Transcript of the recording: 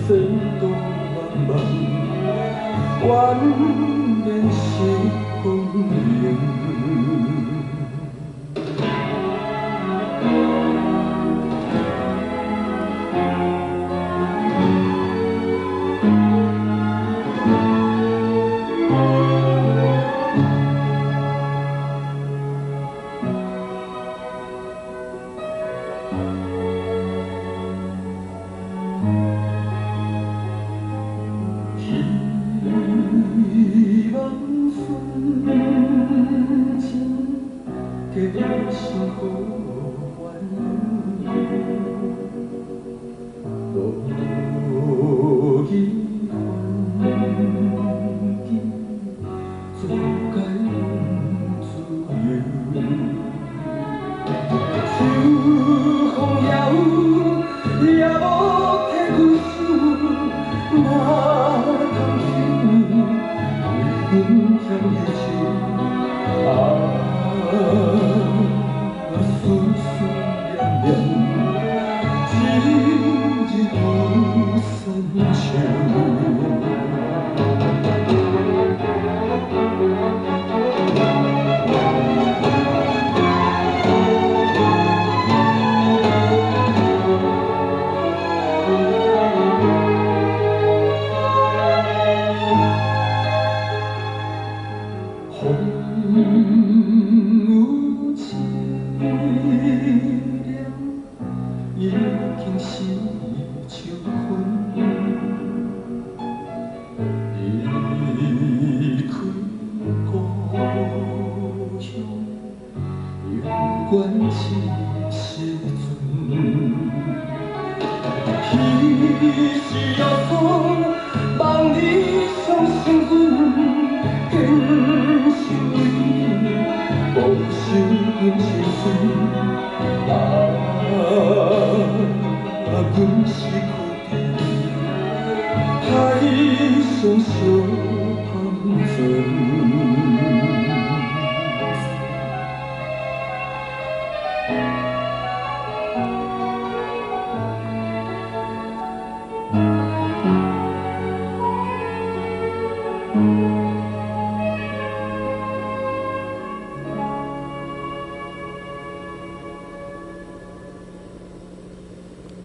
前途茫茫，愿念是光明。继续好愿路记环境，自该自由。秋风也有，也无体阮想，哪通想为阮欠伊情啊？ 思思念念，一日不散秋。已经是秋分，离开故乡，永远是时阵。彼时又错，望你相信阮，坚守你，保守阮是水。阮是苦地，海上相。